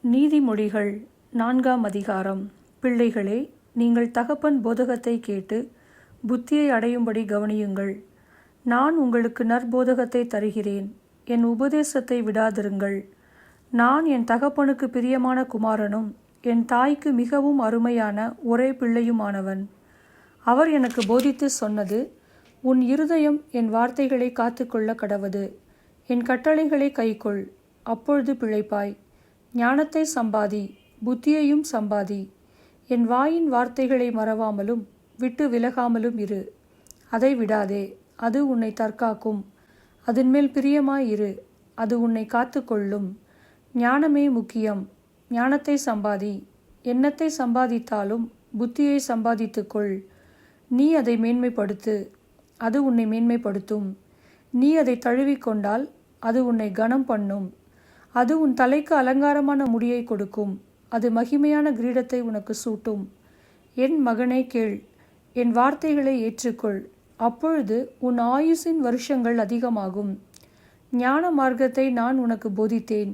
நீதிமொழிகள் 4ஆம் அதிகாரம். பிள்ளைகளே, நீங்கள் தகப்பன் போதகத்தை கேட்டு புத்தியை அடையும்படி கவனியுங்கள். நான் உங்களுக்கு நற்போதகத்தை தருகிறேன், என் உபதேசத்தை விடாதிருங்கள். நான் என் தகப்பனுக்கு பிரியமான குமாரனும் என் தாய்க்கு மிகவும் அருமையான ஒரே பிள்ளையுமானவன். அவர் எனக்கு போதித்து சொன்னது, உன் இருதயம் என் வார்த்தைகளை காத்துக்கொள்ள கடவது. என் கட்டளைகளை கைக்கொள், அப்பொழுது பிழைப்பாய். ஞானத்தை சம்பாதி, புத்தியையும் சம்பாதி. என் வாயின் வார்த்தைகளை மறவாமலும் விட்டு விலகாமலும் இரு. அதை விடாதே, அது உன்னை தற்காக்கும். அதன்மேல் பிரியமாயிரு, அது உன்னை காத்துக்கொள்ளும். ஞானமே முக்கியம், ஞானத்தை சம்பாதி. எண்ணத்தை சம்பாதித்தாலும் புத்தியை சம்பாதித்துக்கொள். நீ அதை மேன்மைப்படுத்து, அது உன்னை மேன்மைப்படுத்தும். நீ அதை தழுவிக்கொண்டால் அது உன்னை கனம் பண்ணும். அது உன் தலைக்கு அலங்காரமான முடியை கொடுக்கும். அது மகிமையான கிரீடத்தை உனக்கு சூட்டும். என் மகனே கேள், என் வார்த்தைகளை ஏற்றுக்கொள். அப்பொழுது உன் ஆயுசின் வருஷங்கள் அதிகமாகும். ஞான மார்க்கத்தை நான் உனக்கு போதித்தேன்,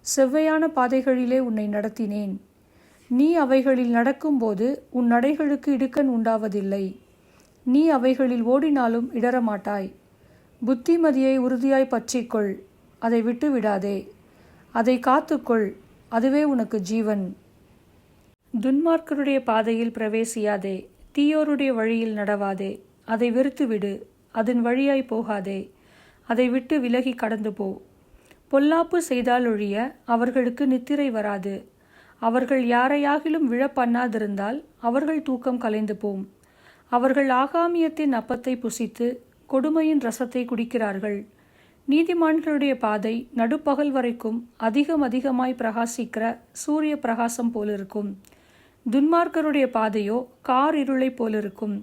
செவ்வையான பாதைகளிலே உன்னை நடத்தினேன். நீ அவைகளில் நடக்கும்போது உன் நடைகளுக்கு இடுக்கண் உண்டாவதில்லை. நீ அவைகளில் ஓடினாலும் இடரமாட்டாய். புத்திமதியை உறுதியாய் பற்றிக்கொள், அதை விட்டு விடாதே. அதை காத்துக்கொள், அதுவே உனக்கு ஜீவன். துன்மார்க்கருடைய பாதையில் பிரவேசியாதே, தீயோருடைய வழியில் நடவாதே. அதை வெறுத்துவிடு, அதன் வழியாய் போகாதே. அதை விட்டு விலகி கடந்து போ. பொல்லாப்பு செய்தாலொழிய அவர்களுக்கு நித்திரை வராது. அவர்கள் யாரையாகிலும் விழப்பண்ணாதிருந்தால் அவர்கள் தூக்கம் கலைந்து போம். அவர்கள் ஆகாமியத்தின் அப்பத்தை புசித்து கொடுமையின் ரசத்தை குடிக்கிறார்கள். நீதிமான்களுடைய பாதை நடுப்பகல் வரைக்கும் அதிகமாய் பிரகாசிக்கிற சூரிய பிரகாசம் போலிருக்கும். துன்மார்க்கருடைய பாதையோ கார் இருளை போலிருக்கும்.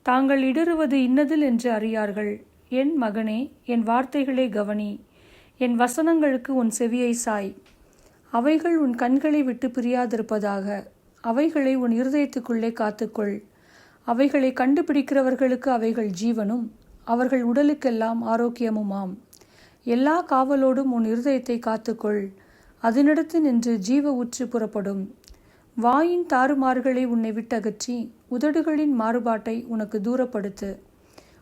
தாங்கள் இடறுவது இன்னதில் என்று அறியார்கள். என் மகனே, என் வார்த்தைகளை கவனி, என் வசனங்களுக்கு உன் செவியை சாய். அவைகள் உன் கண்களை விட்டு பிரியாதிருப்பதாக. அவைகளை உன் இருதயத்துக்குள்ளே காத்துக்கொள். அவைகளை கண்டுபிடிக்கிறவர்களுக்கு அவைகள் ஜீவனும் அவர்கள் உடலுக்கெல்லாம் ஆரோக்கியமுமாம். எல்லா காவலோடும் உன் இருதயத்தை காத்துக்கொள், அதனிடத்து நின்று ஜீவ ஊற்று புறப்படும். வாயின் தாறுமாறுகளை உன்னை விட்டகற்றி உதடுகளின் மாறுபாட்டை உனக்கு தூரப்படுத்து.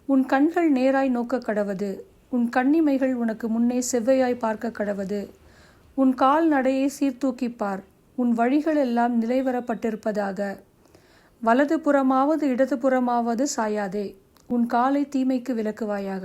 உன் கண்கள் நேராய் நோக்க கடவது, உன் கண்ணிமைகள் உனக்கு முன்னே செவ்வையாய் பார்க்க கடவது. உன் கால் நடையை சீர்தூக்கிப்பார், உன் வழிகள் எல்லாம் நிலைவரப்பட்டிருப்பதாக. வலது புறமாவது இடது புறமாவது சாயாதே, உன் காலை தீமைக்கு விலக்குவாயாக.